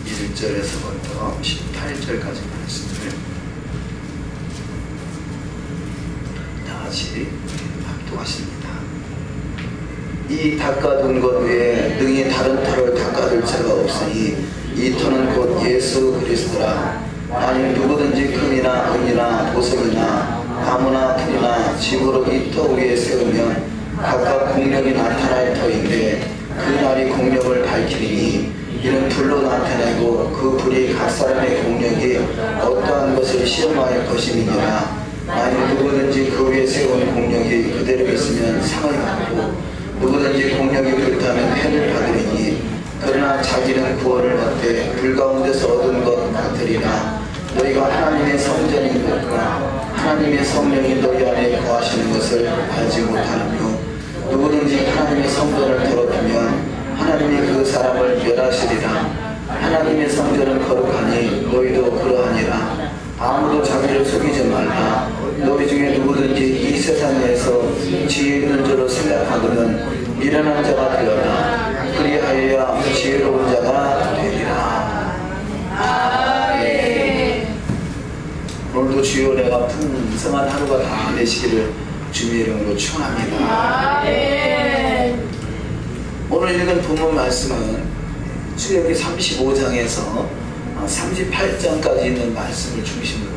31절에서부터 18절까지 말씀을 다같이 합독하십니다. 이 닦아둔 것 외에 능히 다른 터를 닦아둘 자가 없으니 이 터는 곧 예수 그리스도라. 만일 누구든지 금이나 은이나 보석이나 나무나 풀이나 집으로 이 터 위에 세우면 각각 공력이 나타날 터인데 그 날이 공력을 밝히리니 이는 불로 나타내고 그 불이 각 사람의 공력이 어떠한 것을 시험할 것임이니라. 만일 누구든지 그 위에 세운 공력이 그대로 있으면 상을 받고 누구든지 공력이 불타면 해를 받으리니 그러나 자기는 구원을 얻되 불 가운데서 얻은 것 같으리라. 너희가 하나님의 성전인 것과 하나님의 성령이 너희 안에 거하시는 것을 알지 못하느뇨. 누구든지 하나님의 성전을 더럽히면 하나님이 그 사람을 멸하시리라. 하나님의 성전은 거룩하니 너희도 그러하니라. 아무도 자기를 속이지 말라. 너희 중에 누구든지 이 세상에서 지혜 있는 자로 생각하거든 미련한 자가 되어라. 그리하여야 지혜로운 자가 되리라. 아멘. 오늘도 주여 내가 풍성한 하루가 다 되시기를 주님의 이름으로 축원합니다. 아멘. 오늘 읽은 본문 말씀은 출애굽기 35장에서 38장까지 있는 말씀을 중심으로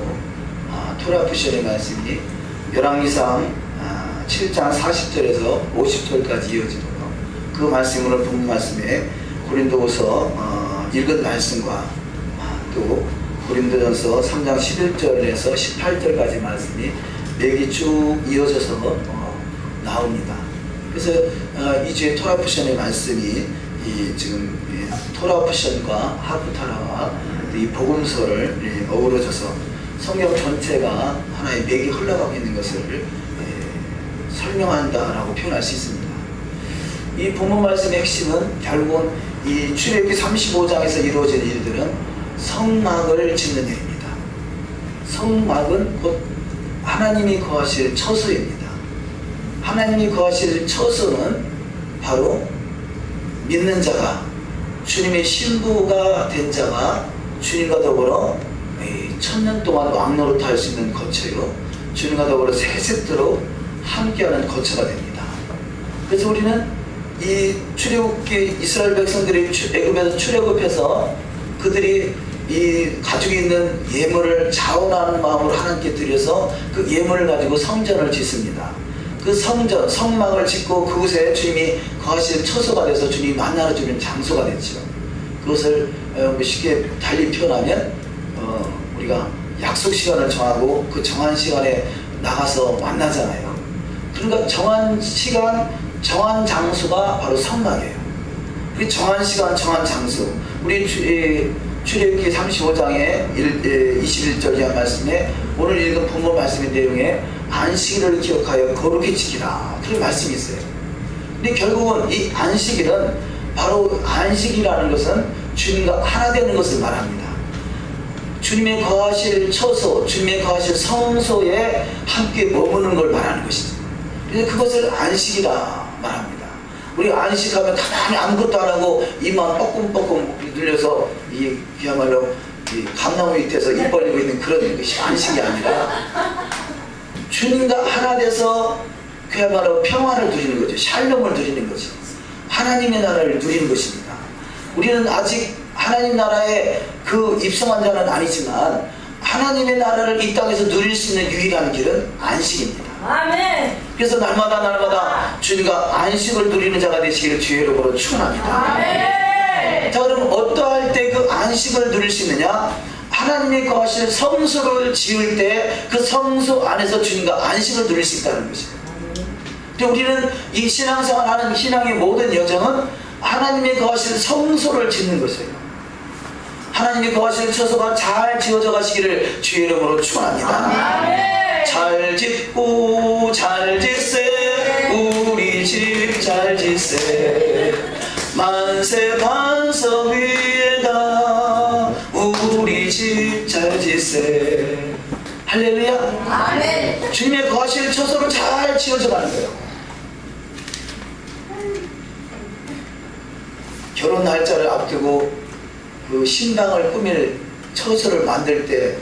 토라 푸션의 말씀이 열왕기상 7장 40절에서 50절까지 이어지고요. 그 말씀으로 본문 말씀에 고린도후서 읽은 말씀과 또 고린도전서 3장 11절에서 18절까지 말씀이 맥이 쭉 이어져서 나옵니다. 그래서 이 주에 토라 푸션의 말씀이 지금 토라 푸션과 하프타라와 이 복음서를 어우러져서 성경 전체가 하나의 맥이 흘러가고 있는 것을 설명한다라고 표현할 수 있습니다. 이 본문 말씀의 핵심은 결국은 이 출애굽기 35장에서 이루어진 일들은 성막을 짓는 일입니다. 성막은 곧 하나님이 거하실 처소입니다. 하나님이 거하실 처소는 바로 믿는 자가 주님의 신부가 된 자가 주님과 더불어 천년 동안 왕노릇할 수 있는 거처요, 주님과 더불어 세세토록 함께하는 거처가 됩니다. 그래서 우리는 이 출애굽기 이스라엘 백성들이 애굽에서 출애굽해서 그들이 이 가지고 있는 예물을 자원하는 마음으로 하나님께 드려서 그 예물을 가지고 성전을 짓습니다. 그 성전, 성막을 짓고 그곳에 주님이 거하실 처소가 돼서 주님이 만나러 주는 장소가 됐죠. 그것을 쉽게 달리 표현하면 우리가 약속 시간을 정하고 그 정한 시간에 나가서 만나잖아요. 그러니까 정한 시간, 정한 장소가 바로 성막이에요. 그 정한 시간, 정한 장소. 우리 출애굽기 35장의 21절 이하 말씀에 오늘 읽은 본문 말씀의 내용에 안식일을 기억하여 거룩히 지키라, 그런 말씀이 있어요. 근데 결국은 이 안식일은 바로 안식이라는 것은 주님과 하나 되는 것을 말합니다. 주님의 거하실 처소, 주님의 거하실 성소에 함께 머무는 걸 말하는 것이죠. 그래서 그것을 안식이라 말합니다. 우리 안식하면 가만히 아무것도 안 하고 입만 뻐끔뻐끔 눌려서 그야말로 감나무 밑에서 입 벌리고 있는 그런 것이 안식이 아니라 주님과 하나 돼서 그야말로 평화를 누리는 거죠. 샬롬을 누리는 거죠. 하나님의 나라를 누리는 것입니다. 우리는 아직 하나님 나라에 그 입성한 자는 아니지만 하나님의 나라를 이 땅에서 누릴 수 있는 유일한 길은 안식입니다. 아멘. 그래서 날마다 주님과 안식을 누리는 자가 되시기를 주의 이름으로 축원합니다. 아멘. 자, 그럼 어떠할 때 그 안식을 누릴 수 있느냐? 하나님이 거하실 성소를 지을 때 그 성소 안에서 주님과 안식을 누릴 수 있다는 것입니다. 근데 우리는 이 신앙생활하는 신앙의 모든 여정은 하나님이 거하실 성소를 짓는 것이에요. 하나님이 거하실 처소가 잘 지어져 가시기를 주의 이름으로 축원합니다. 잘 짓고 잘 짓세, 우리 집 잘 짓세, 만세 반석 위에다 우리 집 잘 짓세. 할렐루야. 아멘. 주님의 거하실 처소를 잘 지어져 가는 거예요. 결혼 날짜를 앞두고 그 신당을 꾸밀 처소를 만들 때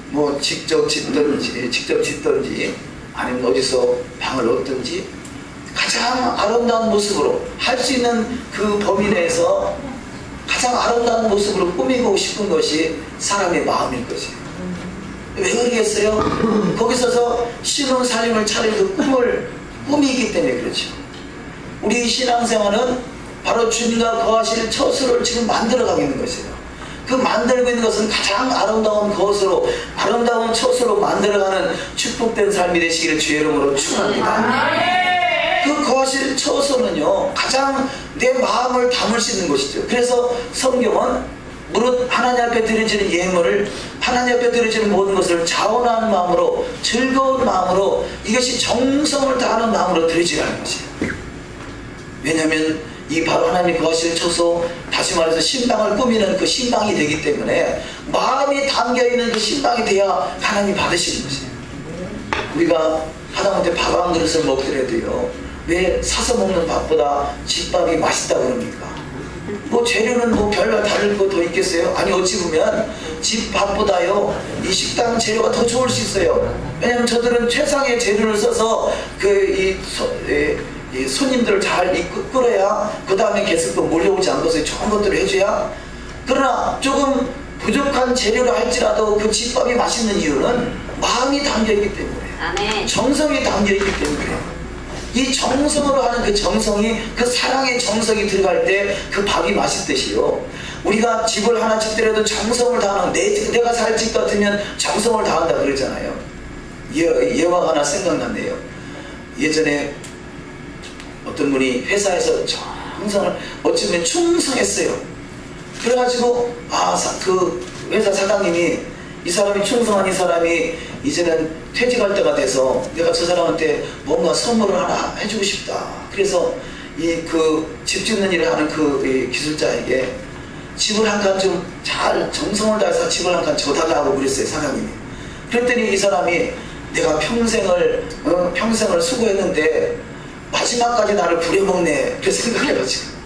뭐 직접 짓든지 아니면 어디서 방을 얻든지 가장 아름다운 모습으로 할 수 있는 그 범위 내에서 가장 아름다운 모습으로 꾸미고 싶은 것이 사람의 마음일 것이에요. 왜 그러겠어요? 거기 서서 신혼살림을 차릴 그 꿈을 꾸미기 때문에 그렇죠. 우리 신앙생활은 바로 주님과 거하실 처소를 지금 만들어가고 있는 것이에요. 그 만들고 있는 것은 가장 아름다운 것으로, 아름다운 처소로 만들어가는 축복된 삶이 되시기를 주의 이름으로 축원합니다. 그 거하실 처소는요, 가장 내 마음을 담을 수 있는 것이죠. 그래서 성경은 무릇 하나님 앞에 드려지는 예물을, 하나님 앞에 드려지는 모든 것을 자원하는 마음으로, 즐거운 마음으로, 이것이 정성을 다하는 마음으로 드려지라는 것이에요. 왜냐하면 이 바로 하나님이 거하실 처소, 다시 말해서 신방을 꾸미는 그 신방이 되기 때문에 마음이 담겨있는 그 신방이 돼야 하나님이 받으시는 것이에요. 우리가 하다못해 밥 한 그릇을 먹더라도요, 왜 사서 먹는 밥보다 집밥이 맛있다고 그럽니까? 뭐 재료는 뭐 별로 다를 거 더 있겠어요? 아니, 어찌 보면 집밥보다요 이 식당 재료가 더 좋을 수 있어요. 왜냐면 저들은 최상의 재료를 써서 이 손님들을 잘 이끌어야 그 다음에 계속 또 몰려오지 않고서 좋은 것들을 해줘야. 그러나 조금 부족한 재료를 할지라도 그 집밥이 맛있는 이유는 마음이 담겨있기 때문에, 정성이 담겨있기 때문에, 이 정성으로 하는 그 정성이, 그 사랑의 정성이 들어갈 때 그 밥이 맛있듯이요, 우리가 집을 하나 짓더라도 정성을 다하는, 내가 살 집 같으면 정성을 다한다 그러잖아요. 예화가 하나 생각났네요. 예전에 어떤 분이 회사에서 정성을, 어쩌면 충성했어요. 그래가지고 그 회사 사장님이, 이 사람이 충성한 이 사람이 이제는 퇴직할 때가 돼서 내가 저 사람한테 뭔가 선물을 하나 해주고 싶다. 그래서 그 집 짓는 일을 하는 그 기술자에게 집을 한 칸 좀 잘 정성을 다해서 집을 한 칸 줘달라고 그랬어요, 사장님이. 그랬더니 이 사람이, 내가 평생을 수고했는데 마지막까지 나를 부려먹네, 그렇게 생각해가지고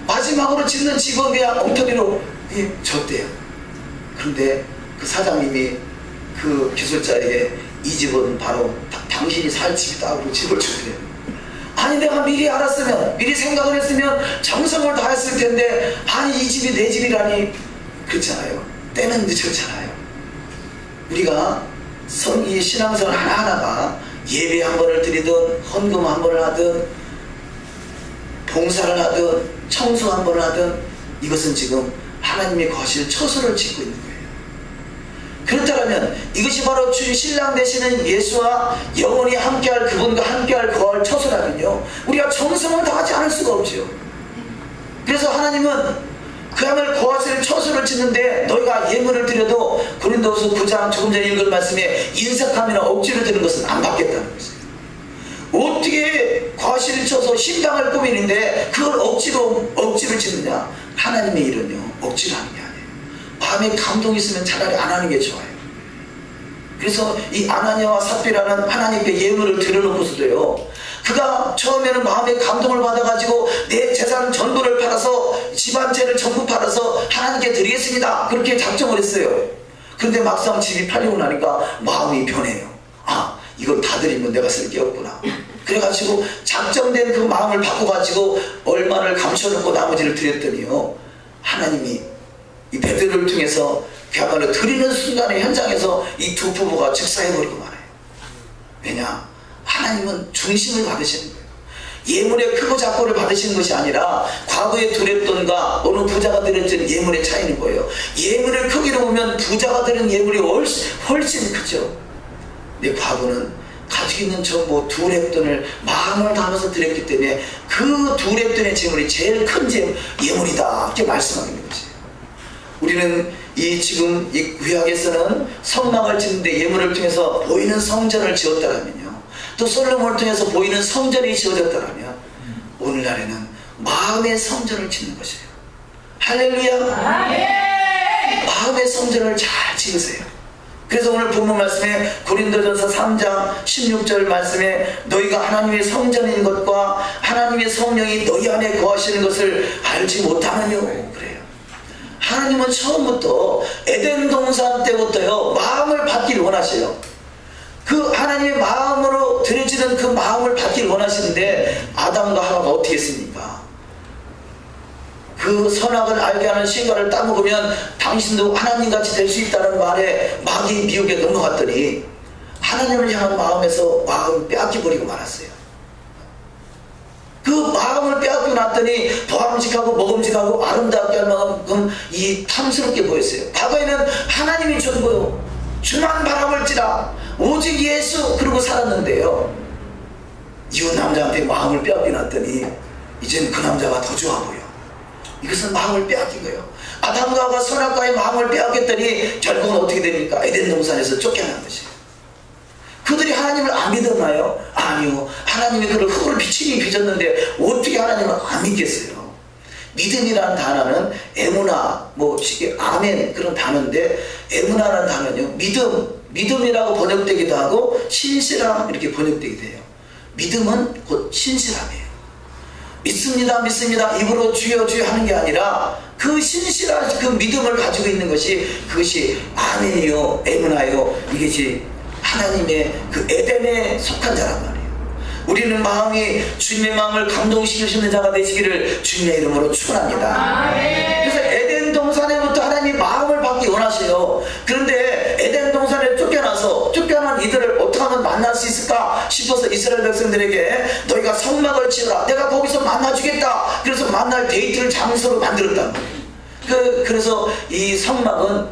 마지막으로 짓는 집은 그냥 엉터리로 줬대요. 그런데 그 사장님이 그 기술자에게, 이 집은 바로 당신이 살 집이다 하고 집을 주더래요. 아니, 내가 미리 알았으면, 미리 생각을 했으면 정성을 다했을 텐데, 아니 이 집이 내 집이라니. 그렇잖아요. 때는 늦었잖아요. 우리가 이 신앙생활 하나하나가 예배 한 번을 드리든, 헌금 한 번을 하든, 봉사를 하든, 청소 한 번을 하든, 이것은 지금 하나님이 거하실 처소를 짓고 있는 거예요. 그렇다면 이것이 바로 주 신랑 되시는 예수와 영원히 함께할, 그분과 함께할 거할 처소라면요, 우리가 정성을 다하지 않을 수가 없죠. 그래서 하나님은 그야말로 거하실 처소를 짓는데, 너희가 예물을 드려도 고린도후서 9장 조금 전에 읽은 말씀에 인색함이나 억지로 드는 것은 안 받겠다는 것이에요. 어떻게 거하실 처소 신방을 꾸미는데 그걸 억지로 짓느냐? 하나님의 일은요, 억지로 하는 게 아니에요. 마음에 감동이 있으면 차라리 안 하는 게 좋아요. 그래서 이 아나니아와 삽비라는 하나님께 예물을 드려놓고서도요, 그가 처음에는 마음에 감동을 받아가지고 내 재산 전부를 팔아서, 집안채를 전부 팔아서 하나님께 드리겠습니다, 그렇게 작정을 했어요. 그런데 막상 집이 팔리고 나니까 마음이 변해요. 이건 다 드리면 내가 쓸 게 없구나. 그래가지고 작정된 그 마음을 바꿔가지고 얼마를 감춰놓고 나머지를 드렸더니요, 하나님이 이 베드로를 통해서 그야말로 드리는 순간의 현장에서 이 두 부부가 즉사해버리고 말아요. 왜냐? 하나님은 중심을 받으시는 거예요. 예물의 크고 작고를 받으시는 것이 아니라 과거에 드렸던가 어느 부자가 드렸던 예물의 차이는 거예요. 예물의 크기로 보면 부자가 드린 예물이 훨씬 크죠. 내 과거는 가지고 있는 저 뭐 두 랩돈을 마음을 담아서 드렸기 때문에 그 두 랩돈의 재물이 제일 큰 예물이다, 이렇게 말씀하는 거지. 우리는 지금 이 구약에서는 성막을 짓는데 예물을 통해서 보이는 성전을 지었다라면요, 또 솔로몬을 통해서 보이는 성전이 지어졌다라면, 오늘날에는 마음의 성전을 짓는 것이에요. 할렐루야. 마음의 성전을 잘 지으세요. 그래서 오늘 본문 말씀에 고린도전서 3장 16절 말씀에 너희가 하나님의 성전인 것과 하나님의 성령이 너희 안에 거하시는 것을 알지 못하느뇨 그래요. 하나님은 처음부터 에덴 동산 때부터요 마음을 받기를 원하셔요. 그 하나님의 마음으로 들여지는 그 마음을 받기를 원하시는데 아담과 하와가 어떻게 했습니까? 그 선악을 알게 하는 실과를 따먹으면 당신도 하나님같이 될 수 있다는 말에 마귀 미혹에 넘어갔더니 하나님을 향한 마음에서 마음을 빼앗겨버리고 말았어요. 그 마음을 빼앗기고 났더니 보암직하고 먹음직하고 아름답게 할 만큼 이 탐스럽게 보였어요. 과거에는 하나님이 전부요 주만 바라볼지라 오직 예수 그러고 살았는데요, 이웃 남자한테 마음을 빼앗겨 놨더니 이제는 그 남자가 더 좋아 보여. 이것은 마음을 빼앗긴 거예요. 아담과 하와가 선악과의 마음을 빼앗겼더니 결국은 어떻게 됩니까? 에덴 동산에서 쫓겨난 것이에요. 그들이 하나님을 안 믿었나요? 아니요. 하나님이 그를 흙으로 비치니 빚었는데 어떻게 하나님을 안 믿겠어요? 믿음이라는 단어는 에무나, 쉽게 아멘 그런 단어인데, 에무나라는 단어는요 믿음이라고 번역되기도 하고 신실함 이렇게 번역되기도 해요. 믿음은 곧 신실함이에요. 믿습니다 믿습니다 입으로 주여 주여 하는 게 아니라 그 신실한 그 믿음을 가지고 있는 것이, 그것이 아멘이요 에무나요, 이것이 하나님의 그 에덴에 속한 자란 말이에요. 우리는 마음이 주님의 마음을 감동시키시는 자가 되시기를 주님의 이름으로 축원합니다. 그래서 에덴 동산에부터 하나님이 마음을 받기 원하세요. 그런데 에덴 동산에 쫓겨난 이들을 어떻게 하면 만날 수 있을까 싶어서 이스라엘 백성들에게 너희가 성막을 지으라, 내가 거기서 만나주겠다. 그래서 만날 데이트를 장소로 만들었단 말이에요. 그래서 이 성막은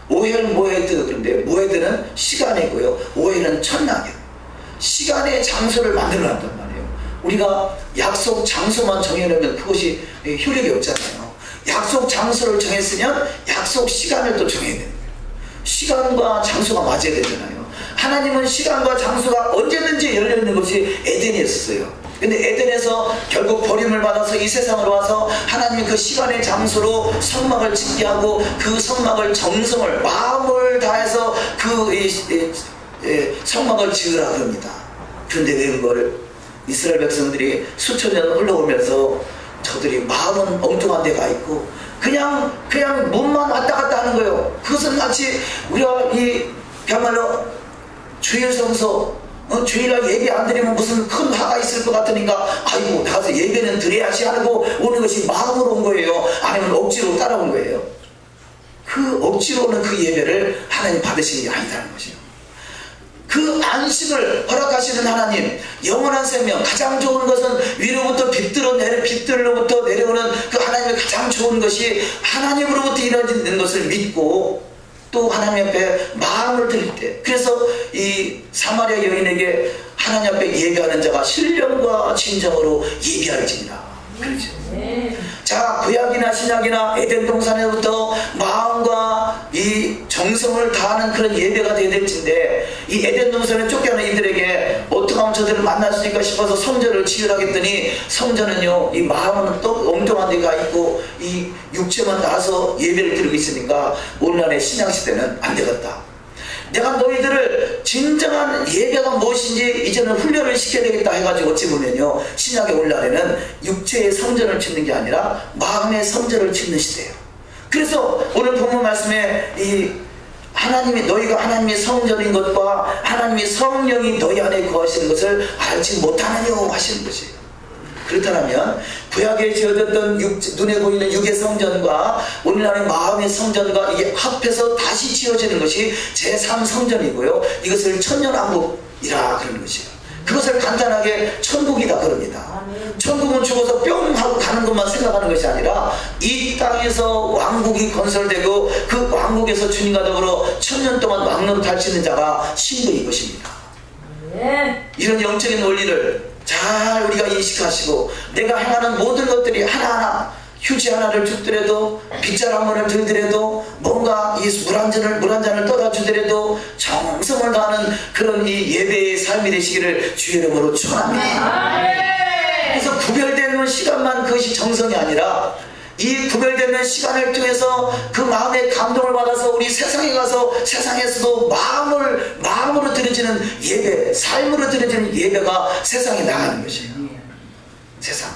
오헬 모헤드, 그런데 모헤드는 시간이고요, 오헬은 천막이에요. 시간의 장소를 만들어놨단 말이에요. 우리가 약속 장소만 정해놓으면 그것이 효력이 없잖아요. 약속 장소를 정했으면 약속 시간을 또 정해야 되는 거예요. 시간과 장소가 맞아야 되잖아요. 하나님은 시간과 장소가 언제든지 열려있는 것이 에덴이었어요. 근데 에덴에서 결국 버림을 받아서 이 세상으로 와서 하나님이 그 시간의 장소로 성막을 짓게 하고 그 성막을 정성을 마음을 다해서 성막을 지으라 그럽니다. 그런데 왜 그거를 이스라엘 백성들이 수천 년 흘러오면서 저들이 마음은 엉뚱한 데가 있고 그냥 몸만 왔다 갔다 하는 거예요. 그것은 마치 우리가 그야말로 주일 성서 주일날 예배 안 드리면 무슨 큰 화가 있을 것 같으니까 아이고 나가서 예배는 드려야지 하고 오는 것이 마음으로 온 거예요? 아니면 억지로 따라온 거예요? 그 억지로는 그 예배를 하나님 받으시는 게 아니다는 것이에요. 그 안식을 허락하시는 하나님, 영원한 생명, 가장 좋은 것은 위로부터 빛들로부터 내려오는 그 하나님의 가장 좋은 것이 하나님으로부터 이루어지는 것을 믿고 또 하나님 앞에 마음을 드릴 때, 그래서 이 사마리아 여인에게 하나님 앞에 예배하는 자가 신령과 진정으로 예배할지니라. 그렇죠. 자, 구약이나 신약이나 에덴 동산에부터 마음과 이 정성을 다하는 그런 예배가 되어야 될진데, 이 에덴 동산에 쫓겨난 이들에게 어떻게 하면 저들을 만날 수 있을까 싶어서 성전을 지으라겠더니, 성전은요 이 마음은 또 엉뚱한 데가 있고 이 육체만 나서 예배를 드리고 있으니까 오늘날의 신약시대는 안 되겠다. 내가 너희들을 진정한 예배가 무엇인지 이제는 훈련을 시켜야 되겠다 해가지고 어찌 보면요 신약의 오늘날에는 육체의 성전을 짓는 게 아니라 마음의 성전을 짓는 시대예요. 그래서 오늘 본문 말씀에 너희가 하나님의 성전인 것과 하나님의 성령이 너희 안에 거하시는 것을 알지 못하느냐 하시는 것이에요. 그렇다면 구약에 지어졌던 눈에 보이는 육의 성전과 오늘날의 마음의 성전과 이게 합해서 다시 지어지는 것이 제3성전이고요 이것을 천년왕국이라 그러는 것이에요. 그것을 간단하게 천국이다 그럽니다. 천국은 죽어서 뿅 하고 가는 것만 생각하는 것이 아니라 이 땅에서 왕국이 건설되고 그 왕국에서 주님과 더불어 천년 동안 왕노릇 할 수 있는 자가 신부인 것입니다. 이런 영적인 원리를 잘 우리가 인식하시고, 내가 행하는 모든 것들이 하나하나 휴지 하나를 줍더라도, 빗자루 한 번을 들더라도, 뭔가 이 물 한 잔을 떠다 주더라도 정성을 다하는 그런 이 예배의 삶이 되시기를 주의 이름으로 축원합니다. 그래서 구별되는 시간만 그것이 정성이 아니라 이 구별되는 시간을 통해서 그 마음의 감동을 받아서 우리 세상에 가서 세상에서도 마음으로 드려지는 예배, 삶으로 드려지는 예배가 세상에 나가는 것이에요. 세상.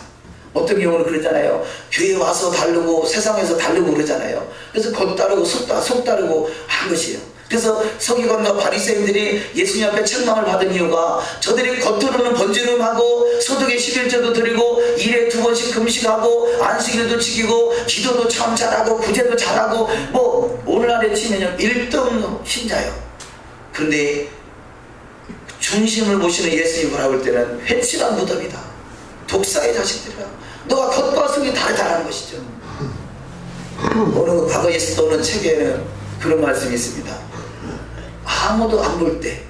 어떤 경우는 그러잖아요. 교회 와서 다르고 세상에서 다르고 그러잖아요. 그래서 겉 다르고 속 다르고 한 것이에요. 그래서 서기관과 바리새인들이 예수님 앞에 책망을 받은 이유가 저들이 겉으로는 번지름하고 소득의 11조도 드리고 일에 2번씩 금식하고 안식일도 지키고 기도도 참 잘하고 구제도 잘하고 뭐 오늘날에 치면 1등 신자예요. 그런데 중심을 보시는 예수님을 볼 때는 회칠한 무덤이다. 독사의 자식들이라. 너가 겉과 속이 다르다는 것이죠. 어느 과거에 써놓은 책에는 그런 말씀이 있습니다. 아무도 안 볼 때,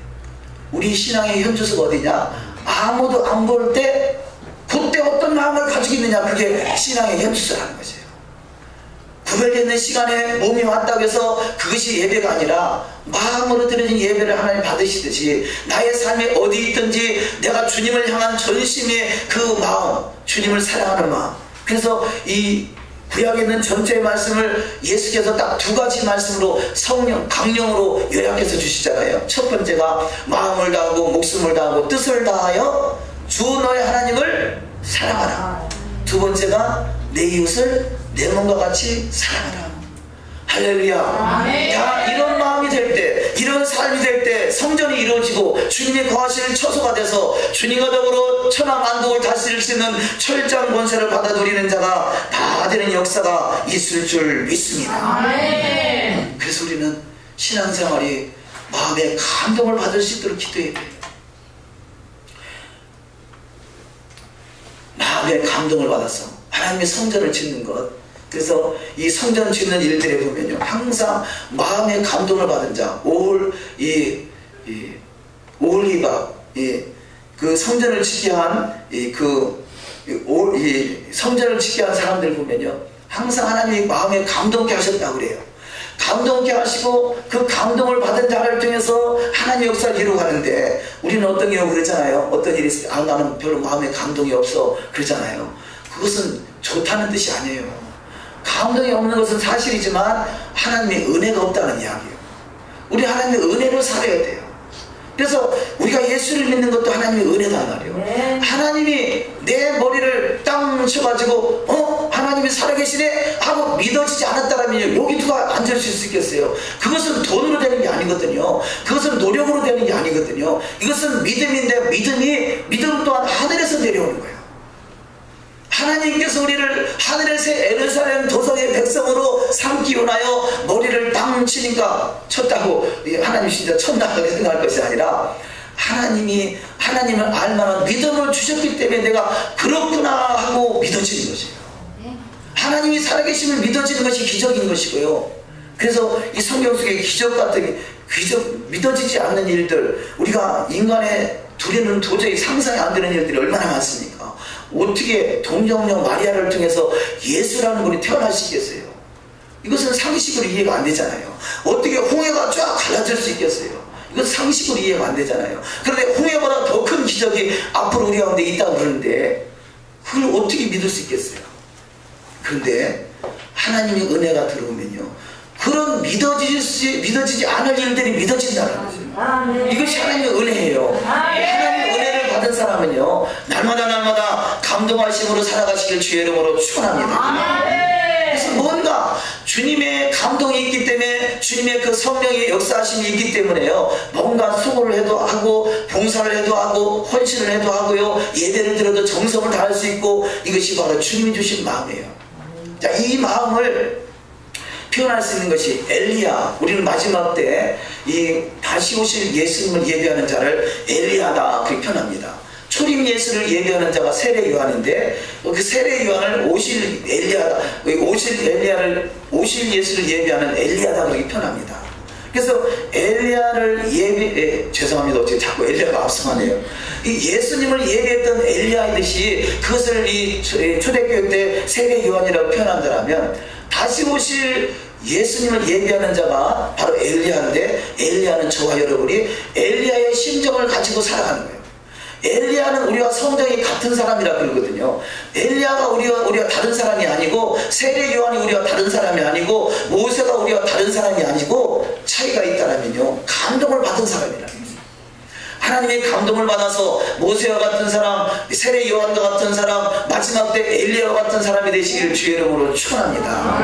우리 신앙의 현주소가 어디냐? 아무도 안 볼 때 그때 어떤 마음을 가지고 있느냐, 그게 신앙의 현주소라는 것이에요. 구별되는 시간에 몸이 왔다고 해서 그것이 예배가 아니라 마음으로 드려진 예배를 하나님 받으시듯이 나의 삶이 어디 있든지 내가 주님을 향한 전심의 그 마음, 주님을 사랑하는 마음. 그래서 이 구약에 있는 전체의 말씀을 예수께서 딱 2가지 말씀으로 성령, 강령으로 요약해서 주시잖아요. 첫 번째가 마음을 다하고 목숨을 다하고 뜻을 다하여 주 너의 하나님을 사랑하라. 2번째가 내 이웃을 내 몸과 같이 사랑하라. 할렐루야. 다 이런 마음이 될 때, 이런 삶이 될 때 성전이 이루어지고 주님의 거하실 처소가 돼서 주님과 더불어 천하 만국을 다스릴 수 있는 철저한 권세를 받아 누리는 자가 다 되는 역사가 있을 줄 믿습니다. 그래서 우리는 신앙생활이 마음의 감동을 받을 수 있도록 기도해야 돼요. 마음의 감동을 받아서 하나님의 성전을 짓는 것. 그래서 이 성전 짓는 일들에 보면요, 항상 마음의 감동을 받은 자, 오홀리바, 그 성전을 짓게 한 성전을 짓게 한 사람들 보면요, 항상 하나님이 마음에 감동케 하셨다고 그래요. 감동케 하시고 그 감동을 받은 자를 통해서 하나님의 역사를 이루어가는데, 우리는 어떤 경우 그러잖아요. 어떤 일이 있을 때 나는 별로 마음에 감동이 없어 그러잖아요. 그것은 좋다는 뜻이 아니에요. 감동이 없는 것은 사실이지만 하나님의 은혜가 없다는 이야기예요. 우리 하나님의 은혜를 살아야 돼요. 그래서 우리가 예수를 믿는 것도 하나님의 은혜다 말이에요. 하나님이 내 머리를 땅 쳐가지고 하나님이 살아계시네 하고 믿어지지 않았다면 여기 누가 앉을 수 있겠어요? 그것은 돈으로 되는 게 아니거든요. 그것은 노력으로 되는 게 아니거든요. 이것은 믿음인데 믿음 또한 하늘에서 내려오는 거예요. 하나님께서 우리를 하늘의 새 예루살렘 도성의 백성으로 삼기 원하여 머리를 땅 치니까 쳤다고 하나님 진짜 쳤나고 생각할 것이 아니라, 하나님을 알만한 믿음을 주셨기 때문에 내가 그렇구나 하고 믿어지는 것이에요. 하나님이 살아계심을 믿어지는 것이 기적인 것이고요. 그래서 이 성경 속에 기적 같은 믿어지지 않는 일들, 우리가 인간의 두려는 도저히 상상이 안 되는 일들이 얼마나 많습니까? 어떻게 동정녀 마리아를 통해서 예수라는 분이 태어날 수 있겠어요? 이것은 상식으로 이해가 안 되잖아요. 어떻게 홍해가 쫙 갈라질 수 있겠어요? 이건 상식으로 이해가 안 되잖아요. 그런데 홍해보다 더 큰 기적이 앞으로 우리 가운데 있다고 그러는데 그걸 어떻게 믿을 수 있겠어요? 그런데 하나님의 은혜가 들어오면요, 그런 믿어지지 않을 일들이 믿어진다는 거죠. 이것이 하나님의 은혜예요. 하나님의 은혜를 받은 사람은요, 날마다 감동하심으로 살아가시길 주의 이름으로 축원합니다. 그래서 뭔가 주님의 감동이 있기 때문에, 주님의 그 성령의 역사하심이 있기 때문에요, 뭔가 수고를 해도 하고 봉사를 해도 하고 헌신을 해도 하고요, 예배를 드려도 정성을 다할 수 있고, 이것이 바로 주님이 주신 마음이에요. 자, 이 마음을 표현할 수 있는 것이 엘리야. 우리는 마지막 때 이 다시 오실 예수님을 예배하는 자를 엘리야다 그렇게 표현합니다. 초림 예수를 예배하는 자가 세례 요한인데, 그 세례 요한을 오실 예수를 예배하는 엘리야다 그렇게 표현합니다. 그래서 엘리야를 죄송합니다. 어떻게 자꾸 엘리야가 앞서가네요. 이 예수님을 예배했던 엘리야이듯이 그것을 이 초대교회 때 세례 요한이라고 표현한다면, 다시 오실 예수님을 예배하는 자가 바로 엘리야인데, 엘리야는 저와 여러분이 엘리야의 심정을 가지고 살아가는 거예요. 엘리야는 우리와 성정이 같은 사람이라 그러거든요. 엘리야가 우리와 다른 사람이 아니고, 세례 요한이 우리와 다른 사람이 아니고, 모세가 우리와 다른 사람이 아니고, 차이가 있다면요, 감동을 받은 사람이라는 거죠. 하나님의 감동을 받아서 모세와 같은 사람, 세례 요한과 같은 사람, 마지막 때 엘리야와 같은 사람이 되시기를 주의 이름으로 축원합니다.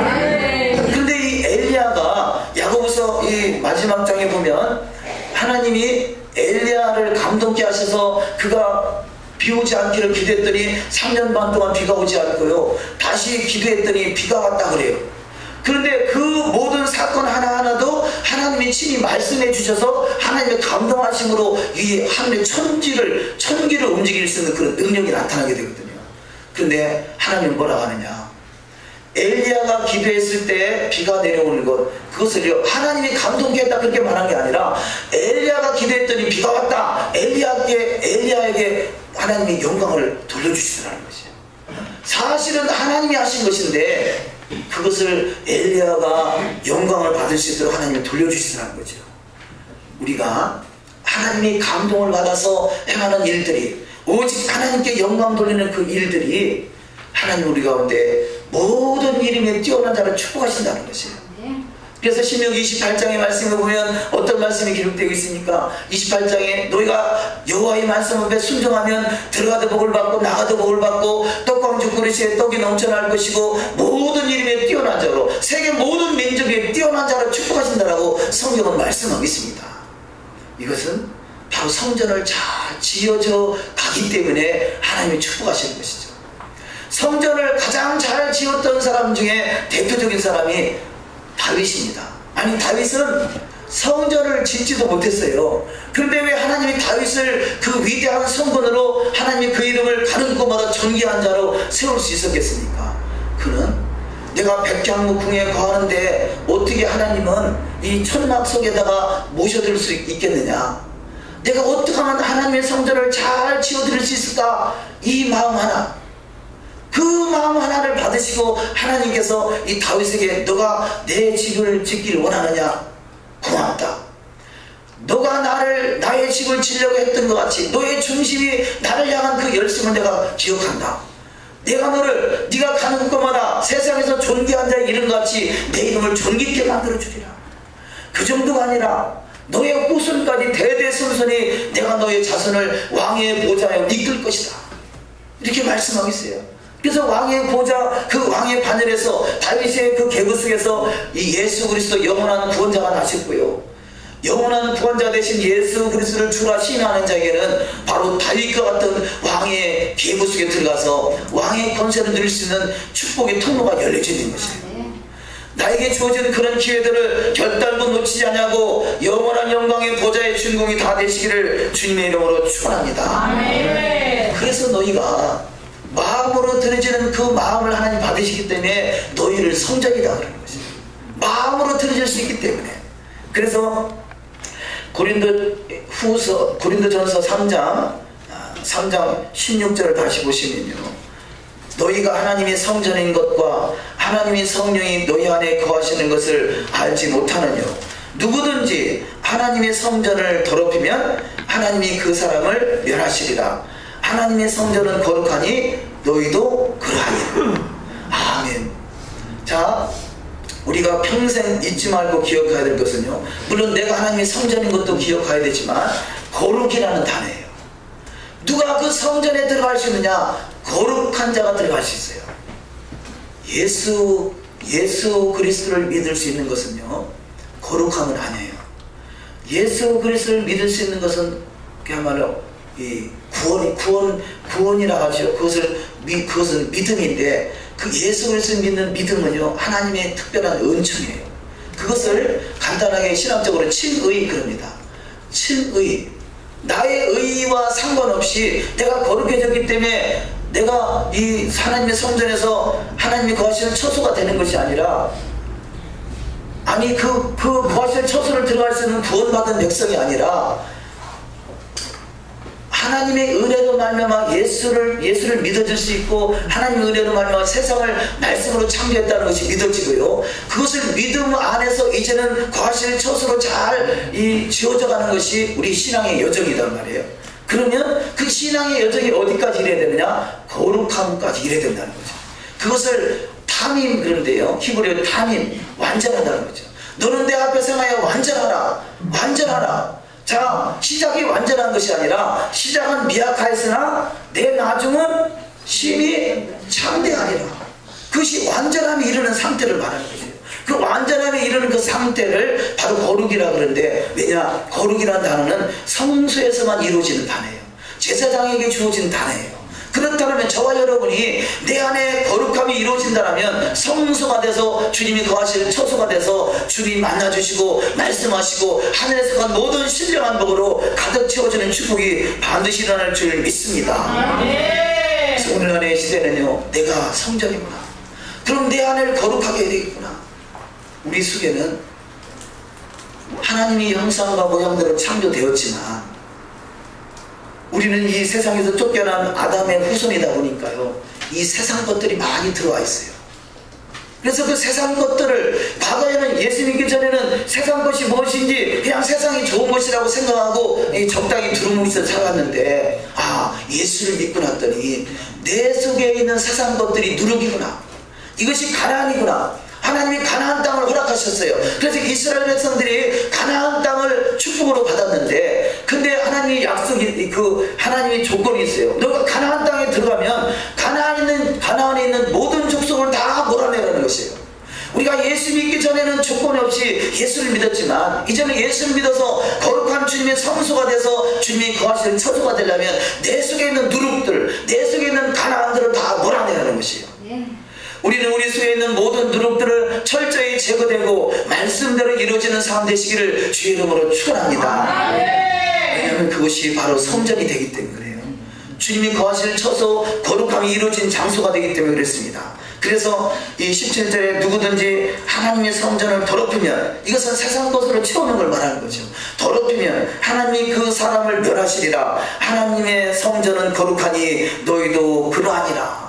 그런데 이 엘리야가 야고보서 이 마지막 장에 보면 하나님이 엘리야를 감동케 하셔서 그가 비 오지 않기를 기도했더니 3년 반 동안 비가 오지 않고요, 다시 기도했더니 비가 왔다 그래요. 그런데 그 모든 사건 하나하나도 하나님이 친히 말씀해 주셔서 하나님의 감동하심으로 이 하늘의 천기를 움직일 수 있는 그런 능력이 나타나게 되거든요. 그런데 하나님은 뭐라고 하느냐, 엘리야가 기도했을 때 비가 내려오는 것, 그것을 하나님이 감동케 했다 그렇게 말한 게 아니라, 엘리야가 기도했더니 비가 왔다, 엘리야에게 하나님이 영광을 돌려주시더라는 것이에요. 사실은 하나님이 하신 것인데 그것을 엘리야가 영광을 받을 수 있도록 하나님이 돌려주시더라는 거죠. 우리가 하나님이 감동을 받아서 행하는 일들이, 오직 하나님께 영광 돌리는 그 일들이 하나님 우리 가운데 모든 이름에 뛰어난 자를 축복하신다는 것이에요. 그래서 신명기 28장의 말씀을 보면 어떤 말씀이 기록되어 있습니까? 28장에 너희가 여호와의 말씀 앞에 순종하면 들어가도 복을 받고 나가도 복을 받고 떡광죽 그릇에 떡이 넘쳐날 것이고 모든 이름에 뛰어난 자로 세계 모든 민족에 뛰어난 자로 축복하신다라고 성경은 말씀하고 있습니다. 이것은 바로 성전을 잘 지어져 가기 때문에 하나님이 축복하시는 것이죠. 성전을 가장 잘 지었던 사람 중에 대표적인 사람이 다윗입니다. 아니, 다윗은 성전을 짓지도 못했어요. 그런데 왜 하나님이 다윗을 그 위대한 성군으로 하나님이 그 이름을 가는 곳마다 존귀한 자로 세울 수 있었겠습니까? 그는 내가 백향목궁에 거하는데 어떻게 하나님은 이 천막 속에다가 모셔둘 수 있겠느냐, 내가 어떻게 하면 하나님의 성전을 잘 지어드릴 수 있을까, 이 마음 하나, 그 마음 하나를 받으시고 하나님께서 이 다윗에게 너가 내 집을 짓기를 원하느냐, 고맙다. 너가 나의 집을 지으려고 했던 것 같이 너의 중심이 나를 향한 그 열심을 내가 기억한다. 내가 네가 가는 곳마다 세상에서 존귀한 자의 이름 같이 내 이름을 존귀케 만들어주리라. 그 정도가 아니라 너의 후손까지 대대손손이 내가 너의 자손을 왕의 보좌에 이끌 것이다, 이렇게 말씀하고 있어요. 그래서 왕의 보좌, 그 왕의 바늘에서 다윗의 그 계급 속에서 이 예수 그리스도 영원한 구원자가 나셨고요, 영원한 구원자 되신 예수 그리스도를 주라 시인하는 자에게는 바로 다윗과 같은 왕의 계급 속에 들어가서 왕의 권세를 누릴 수 있는 축복의 통로가 열려져 있는 것이에요. 나에게 주어진 그런 기회들을 결단도 놓치지 않냐고 영원한 영광의 보좌의 주인공이 다 되시기를 주님의 이름으로 축원합니다. 그래서 너희가 마음으로 드려지는 그 마음을 하나님 받으시기 때문에 너희를 성전이다 그러는 것이에요. 마음으로 드려질 수 있기 때문에. 그래서 고린도전서 3장 16절을 다시 보시면요, 너희가 하나님의 성전인 것과 하나님의 성령이 너희 안에 거하시는 것을 알지 못하느냐, 누구든지 하나님의 성전을 더럽히면 하나님이 그 사람을 멸하시리라. 하나님의 성전은 거룩하니 너희도 그러하니라. 아멘. 자, 우리가 평생 잊지 말고 기억해야 될 것은요, 물론 내가 하나님의 성전인 것도 기억해야 되지만 거룩이라는 단어예요. 누가 그 성전에 들어갈 수 있느냐? 거룩한 자가 들어갈 수 있어요. 예수 그리스도를 믿을 수 있는 것은요, 거룩함은 아니에요. 예수 그리스도를 믿을 수 있는 것은 그야말로 이 구원이라 하죠. 그것은 믿음인데, 그 예수 그리스도를 믿는 믿음은요, 하나님의 특별한 은총이에요. 그것을 간단하게 신학적으로 친의 그럽니다. 친의. 나의 의와 상관없이 내가 거룩해졌기 때문에 내가 이 하나님의 성전에서 하나님이 거하시는 처소가 되는 것이 아니라, 아니 그 거하시는 처소를 들어갈 수 있는 구원받은 백성이 아니라 하나님의 은혜로 말미암아 예수를 믿어질 수 있고, 하나님의 은혜로 말미암아 세상을 말씀으로 창조했다는 것이 믿어지고요, 그것을 믿음 안에서 이제는 거하시는 처소로 잘 지어져 가는 것이 우리 신앙의 여정이란 말이에요. 그러면 그 신앙의 여정이 어디까지 이래야 되느냐? 거룩함까지 이래야 된다는 거죠. 그것을 탐임 그런데요, 히브리어 탐임, 완전하다는 거죠. 너는 내 앞에 생하여 완전하라, 완전하라. 자, 시작이 완전한 것이 아니라 시작은 미약하였으나 내 나중은 심히 참되하리라. 그것이 완전함에 이르는 상태를 말하는 거죠. 그 완전함에 이르는 그 상태를 바로 거룩이라 그러는데, 왜냐? 거룩이라는 단어는 성소에서만 이루어지는 단어예요. 제사장에게 주어진 단어예요. 그렇다면 저와 여러분이 내 안에 거룩함이 이루어진다면 성소가 돼서 주님이 거하실 처소가 돼서 주님이 만나주시고 말씀하시고 하늘에서 간 모든 신령한 복으로 가득 채워지는 축복이 반드시 일어날 줄 믿습니다. 그래서 오늘날의 시대는요, 내가 성전이구나, 그럼 내 안을 거룩하게 해야 되겠구나. 우리 속에는 하나님이 형상과 모양대로 창조되었지만 우리는 이 세상에서 쫓겨난 아담의 후손이다 보니까요, 이 세상 것들이 많이 들어와 있어요. 그래서 그 세상 것들을, 과거에는 예수 믿기 전에는 세상 것이 무엇인지 그냥 세상이 좋은 것이라고 생각하고 적당히 두루뭉실서 살았는데, 예수를 믿고 났더니 내 속에 있는 세상 것들이 누룩이구나, 이것이 가나안이구나. 하나님이 가나안 땅을 허락하셨어요. 그래서 이스라엘 백성들이 가나안 땅을 축복으로 받았는데, 근데 하나님이 약속이, 하나님이 조건이 있어요. 너가 가나안 땅에 들어가면 가나안에 있는 모든 족속을 다 몰아내라는 것이에요. 우리가 예수 믿기 전에는 조건이 없이 예수를 믿었지만, 이제는 예수를 믿어서 거룩한 주님의 성소가 돼서 주님이 거하시는 처소가 되려면 내 속에 있는 누룩들, 내 속에 있는 가나안들을 다 몰아내라는 것이에요. 우리는 우리 속에 있는 모든 누룩들을 철저히 제거되고 말씀대로 이루어지는 삶 되시기를 주의 이름으로 축원합니다. 왜냐하면 그것이 바로 성전이 되기 때문에 그래요. 주님이 거하실 처소, 거룩함이 이루어진 장소가 되기 때문에 그랬습니다. 그래서 이 17절에 누구든지 하나님의 성전을 더럽히면, 이것은 세상 것으로 채우는 걸 말하는 거죠. 더럽히면 하나님이 그 사람을 멸하시리라. 하나님의 성전은 거룩하니 너희도 그러하니라.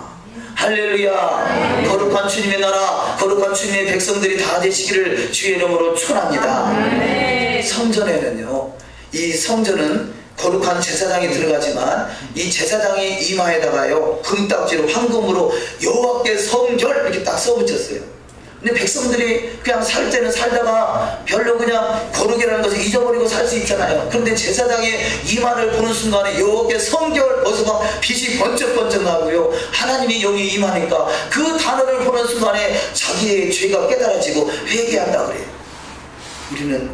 할렐루야. 거룩한 주님의 나라, 거룩한 주님의 백성들이 다 되시기를 주의 이름으로 축원합니다. 성전에는요, 이 성전은 거룩한 제사장이 들어가지만 이 제사장의 이마에다가요, 금딱지로 황금으로 여호와께 성결 이렇게 딱 써붙였어요. 근데 백성들이 그냥 살 때는 살다가 별로 그냥 거룩이라는 것을 잊어버리고 살 수 있잖아요. 그런데 제사장의 이마를 보는 순간에 여호와께 성결, 어서 막 빛이 번쩍번쩍 나고요, 하나님이 여기 임하니까 그 단어를 보는 순간에 자기의 죄가 깨달아지고 회개한다 그래요. 우리는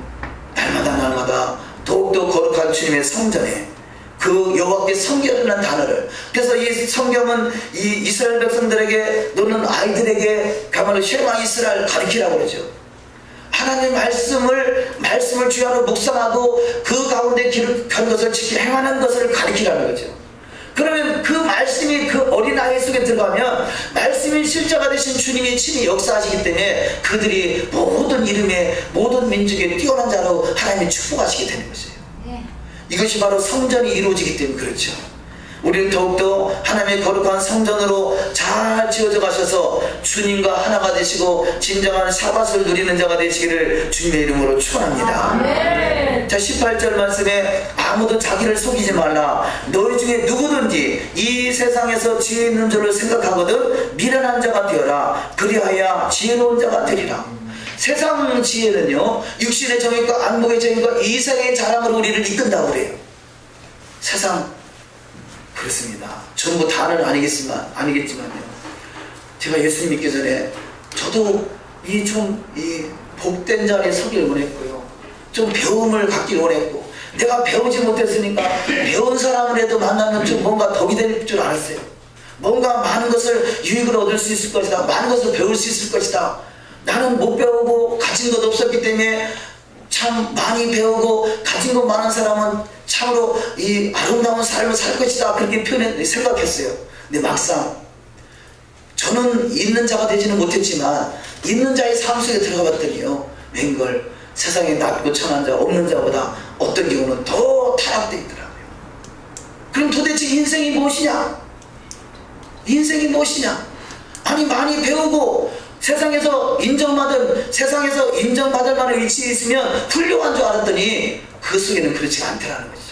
날마다 더욱더 거룩한 주님의 성전에 그 여호와께 성결이라는 단어를, 그래서 이 성경은 이 이스라엘 백성들에게, 너는 아이들에게 가만히 쉐마 이스라엘 가르치라고 그러죠. 하나님의 말씀을 주야로 묵상하고 그 가운데 기록한 것을 지켜 행하는 것을 가르치라는 거죠. 그러면 그 말씀이 그 어린아이 속에 들어가면 말씀이 실제가 되신 주님이 친히 역사하시기 때문에 그들이 모든 이름에 모든 민족에 뛰어난 자로 하나님이 축복하시게 되는 것이에요. 이것이 바로 성전이 이루어지기 때문에 그렇죠. 우리는 더욱더 하나님의 거룩한 성전으로 잘 지어져 가셔서 주님과 하나가 되시고 진정한 샤밧을 누리는 자가 되시기를 주님의 이름으로 축원합니다. 자, 18절 말씀에 아무도 자기를 속이지 말라. 너희 중에 누구든지 이 세상에서 지혜 있는 줄을 생각하거든 미련한 자가 되어라. 그리하여 지혜로운 자가 되리라. 세상 지혜는요, 육신의 정욕과 안목의 정욕과 이생의 자랑으로 우리를 이끈다고 그래요. 세상, 그렇습니다. 전부 다는 아니겠지만요. 제가 예수님 믿기 전에 저도 이 복된 자리에 서길 원했고요, 좀 배움을 갖길 원했고, 내가 배우지 못했으니까 배운 사람을 해도 만나면 좀 뭔가 덕이 될 줄 알았어요. 뭔가 많은 것을 유익을 얻을 수 있을 것이다, 많은 것을 배울 수 있을 것이다. 나는 못 배우고 가진 것 없었기 때문에 참 많이 배우고 가진 것 많은 사람은 참으로 이 아름다운 삶을 살 것이다, 그렇게 생각했어요. 근데 막상 저는 있는 자가 되지는 못했지만 있는 자의 삶 속에 들어가 봤더니요, 웬걸 세상에 낮고 천한 자 없는 자보다 어떤 경우는 더 타락되어 있더라고요. 그럼 도대체 인생이 무엇이냐? 인생이 무엇이냐? 아니, 많이 배우고 세상에서 인정받을 만한 위치에 있으면 훌륭한 줄 알았더니 그 속에는 그렇지 않더라는 거죠.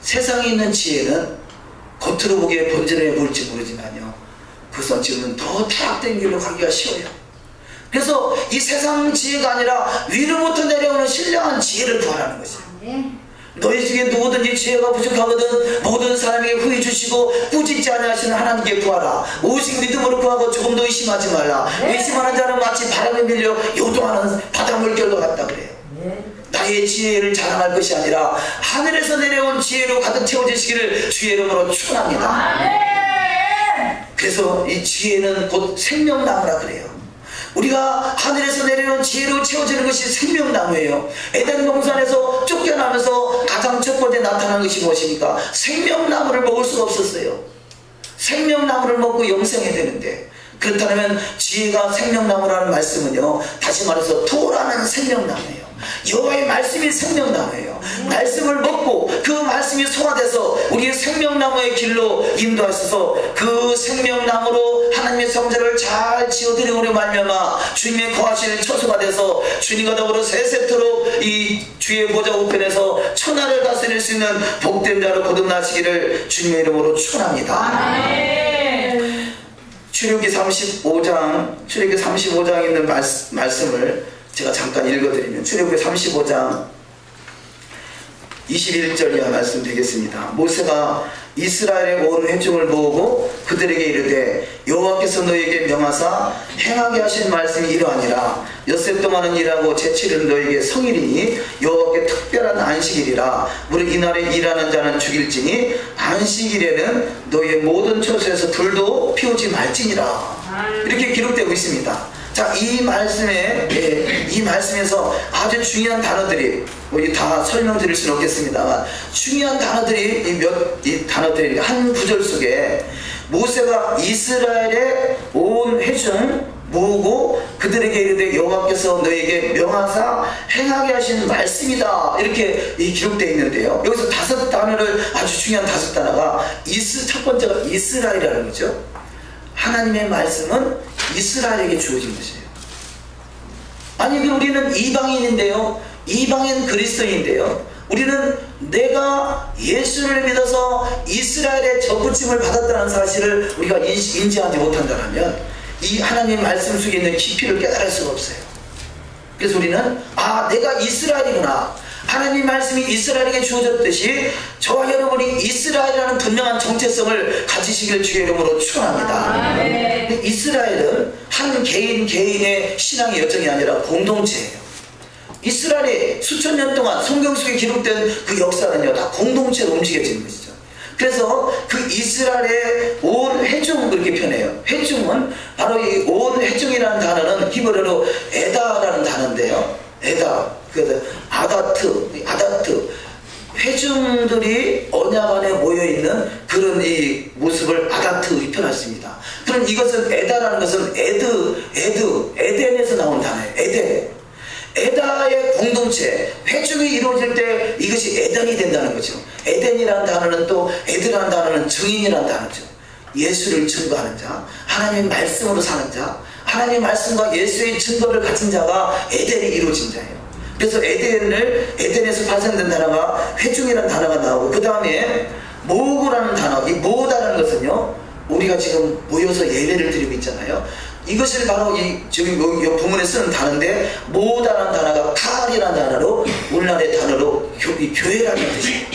세상에 있는 지혜는 겉으로 보기에 번전해 보일지 모르지만요, 그것은 지금은 더 타락된 길로 가기가 쉬워요. 그래서 이 세상 지혜가 아니라 위로부터 내려오는 신령한 지혜를 구하라는 것이에요. 너희 중에 누구든지 지혜가 부족하거든 모든 사람에게 후히 주시고 꾸짖지 아니하시는 하나님께 구하라. 오직 믿음으로 구하고 조금도 의심하지 말라. 의심하는 자는 마치 바람에 밀려 요동하는 바닷물결과 같다 그래요. 나의 지혜를 자랑할 것이 아니라 하늘에서 내려온 지혜로 가득 채워지시기를 주의 이름으로 축원합니다. 그래서 이 지혜는 곧 생명나무라 그래요. 우리가 하늘에서 내려온 지혜로 채워지는 것이 생명나무예요. 에덴 동산에서 쫓겨나면서 가장 첫 번째 나타난 것이 무엇입니까? 생명나무를 먹을 수가 없었어요. 생명나무를 먹고 영생해야 되는데, 그렇다면 지혜가 생명나무라는 말씀은요, 다시 말해서 토라는 생명나무예요. 여호와의 말씀이 생명나무예요. 말씀을 먹고 그 말씀이 소화돼서 우리의 생명나무의 길로 인도하셔서 그 생명나무로 하나님의 성전을 잘 지어드리므로 말미암아 주님의 거하실 처소가 돼서 주님과 더불어 세세토록 이 주의 보좌 우편에서 천하를 다스릴 수 있는 복된 자로 거듭나시기를 주님의 이름으로 축원합니다. 출애굽기 35장에 있는 말씀을 제가 잠깐 읽어드리면, 출애굽기 35장 21절 이하 말씀 되겠습니다. 모세가 이스라엘의 온 회중을 모으고 그들에게 이르되 여호와께서 너희에게 명하사 행하게 하신 말씀이 이러하니라. 엿새 동안은 일하고 제7일은 너희에게 성일이니 여호와께 특별한 안식일이라. 무릇 이날에 일하는 자는 죽일지니 안식일에는 너희의 모든 처소에서 불도 피우지 말지니라. 이렇게 기록되고 있습니다. 자, 이 말씀에서 아주 중요한 단어들이, 다 설명드릴 수는 없겠습니다만, 중요한 단어들이 이 단어들이 한 구절 속에 모세가 이스라엘의 온 회중 모으고 그들에게 이르되 여호와께서 너에게 명하사 행하게 하신 말씀이다, 이렇게 기록되어 있는데요, 여기서 다섯 단어를, 아주 중요한 다섯 단어가 첫 번째가 이스라엘이라는 거죠. 하나님의 말씀은 이스라엘에게 주어진 것이에요. 아니, 우리는 이방인인데요, 이방인 그리스도인인데요, 우리는 내가 예수를 믿어서 이스라엘의 접붙임을 받았다는 사실을 우리가 인지하지 못한다면 이 하나님의 말씀 속에 있는 깊이를 깨달을 수가 없어요. 그래서 우리는 내가 이스라엘이구나, 하나님 말씀이 이스라엘에게 주어졌듯이 저와 여러분이 이스라엘이라는 분명한 정체성을 가지시길 주의 이름으로 축원합니다. 이스라엘은 한 개인의 신앙의 여정이 아니라 공동체예요. 이스라엘이 수천 년 동안 성경 속에 기록된 그 역사는요, 다 공동체로 움직여지는 것이죠. 그래서 그 이스라엘의 온 회중, 그렇게 표현해요. 회중은 바로 이 온 회중이라는 단어는 히브리어로 에다라는 단어인데요, 에다, 그래서 아다트, 회중들이 언약 안에 모여있는 그런 이 모습을 아다트 표현했습니다. 그럼 이것은 에다라는 것은 에덴에서 나온 단어예요. 에다의 공동체, 회중이 이루어질 때 이것이 에덴이 된다는 거죠. 에덴이라는 단어는 또, 에드라는 단어는 증인이라는 단어죠. 예수를 증거하는 자, 하나님의 말씀으로 사는 자, 하나님의 말씀과 예수의 증거를 가진 자가 에덴이 이루어진 자예요. 그래서 에덴에서 발생된 단어가 회중이라는 단어가 나오고, 그 다음에 모으고라는 단어, 이 모으다라는 것은요, 우리가 지금 모여서 예배를 드리고 있잖아요. 이것을 바로 지금 이 부문에 쓰는 단어인데, 모으다라는 단어가 칼이라는 단어로, 오늘날의 단어로 교회라는 뜻이에요.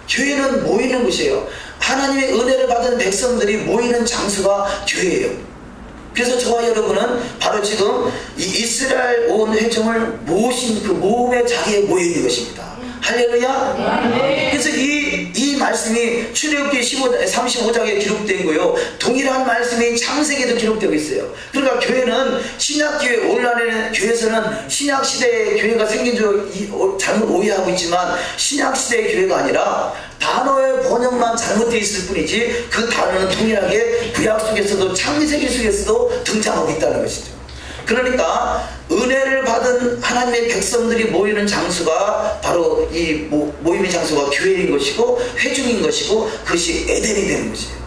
교회는 모이는 곳이에요. 하나님의 은혜를 받은 백성들이 모이는 장소가 교회예요. 그래서 저와 여러분은 바로 지금 이 이스라엘 온 회중을 모으신 그 모음의 자리에 모여있는 것입니다. 할렐루야. 그래서 이 말씀이 출애굽기 35장에 기록된 거요, 동일한 말씀이 창세기에도 기록되고 있어요. 그러니까 교회는 신약교회, 오늘날에는 교회에서는 신약시대의 교회가 생긴 줄 잘못 오해하고 있지만, 신약시대의 교회가 아니라 단어의 번역만 잘못되어 있을 뿐이지 그 단어는 동일하게 구약 속에서도 창세기 속에서도 등장하고 있다는 것이죠. 그러니까 은혜를 받은 하나님의 백성들이 모이는 장소가 바로 이 모임의 장소가 교회인 것이고 회중인 것이고, 그것이 에덴이 되는 것이에요.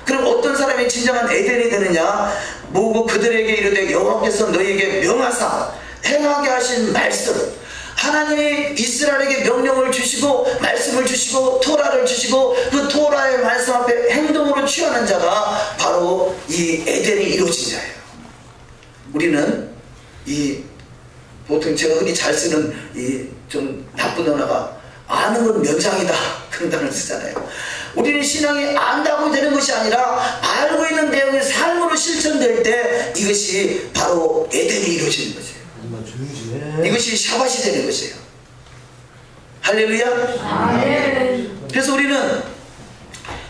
그럼 어떤 사람이 진정한 에덴이 되느냐? 모으고 그들에게 이르되 여호와께서 너희에게 명하사 행하게 하신 말씀, 하나님이 이스라엘에게 명령을 주시고 말씀을 주시고 토라를 주시고 그 토라의 말씀 앞에 행동으로 취하는 자가 바로 이 에덴이 이루어진 자예요. 우리는 보통 제가 흔히 잘 쓰는 좀 나쁜 언어가 아는 건 면장이다 그런 단어를 쓰잖아요. 우리는 신앙이 안다고 되는 것이 아니라 알고 있는 내용이 삶으로 실천될 때 이것이 바로 에덴이 이루어지는 거죠. 이것이 샤밧이 되는 것이에요. 할렐루야. 아멘. 그래서 우리는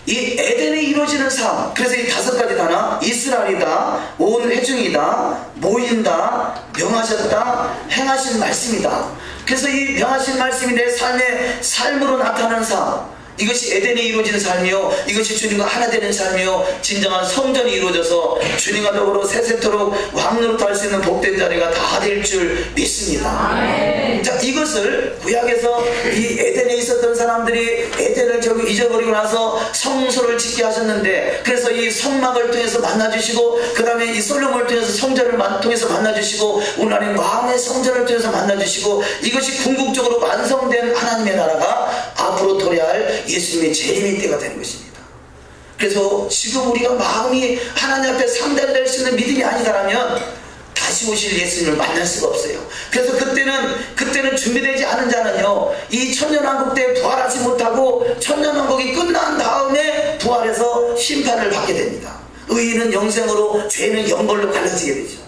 이 에덴에 이루어지는 삶, 그래서 이 5가지 단어, 이스라엘이다, 온 회중이다, 모인다, 명하셨다, 행하신 말씀이다. 그래서 이 명하신 말씀이 내 삶의 삶으로 나타나는 삶, 이것이 에덴에 이루어지는 삶이요, 이것이 주님과 하나 되는 삶이요, 진정한 성전이 이루어져서 주님과 더불어 세세토록 왕노릇 할 수 있는 복된 자리가 다 될 줄 믿습니다. 자, 이것을 구약에서 이 에덴에 있었던 사람들이 에덴을 저기 잊어버리고 나서 성소를 짓게 하셨는데, 그래서 이 성막을 통해서 만나주시고, 그 다음에 이 솔로몬을 통해서 성전을 통해서 만나주시고, 오늘날의 마음의 성전을 통해서 만나주시고, 이것이 궁극적으로 완성된 하나님의 나라가 앞으로 도래할 예수님의 재림의 때가 되는 것입니다. 그래서 지금 우리가 마음이 하나님 앞에 상달될 수 있는 믿음이 아니다라면 다시 오실 예수님을 만날 수가 없어요. 그래서 그때는 준비되지 않은 자는요, 이 천년왕국 때 부활하지 못하고 천년왕국이 끝난 다음에 부활해서 심판을 받게 됩니다. 의인은 영생으로, 죄는 영벌로 갈라지게 되죠.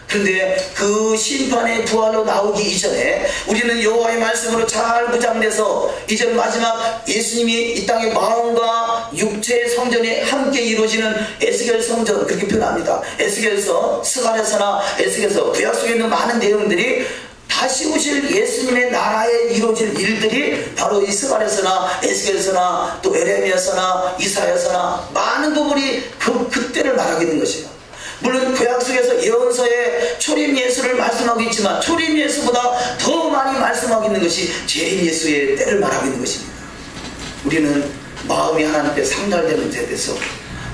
그런데 그 심판의 부활로 나오기 이전에 우리는 여호와의 말씀으로 잘 무장돼서 이제 마지막 예수님이 이 땅의 마음과 육체의 성전이 함께 이루어지는 에스겔 성전, 그렇게 표현합니다. 에스겔서, 스가랴서나 에스겔서, 구약 속에 있는 많은 내용들이 다시 오실 예수님의 나라에 이루어질 일들이 바로 이 스가랴서나 에스겔서나 또 에레미야서나 이사야서나 많은 부분이 그때를 말하고 있는 것이에요. 물론 구약 속에서 예언서에 초림 예수를 말씀하고 있지만 초림 예수보다 더 많이 말씀하고 있는 것이 재림 예수의 때를 말하고 있는 것입니다. 우리는 마음이 하나님께 상달되는 데 대해서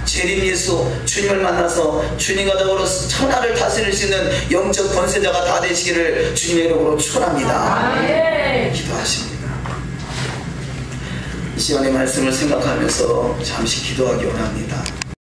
재림 예수, 주님을 만나서 주님과 더불어 천하를 다스릴 수 있는 영적 권세자가 다 되시기를 주님의 이름으로 축원합니다. 기도하십니다. 이 시간의 말씀을 생각하면서 잠시 기도하기 원합니다.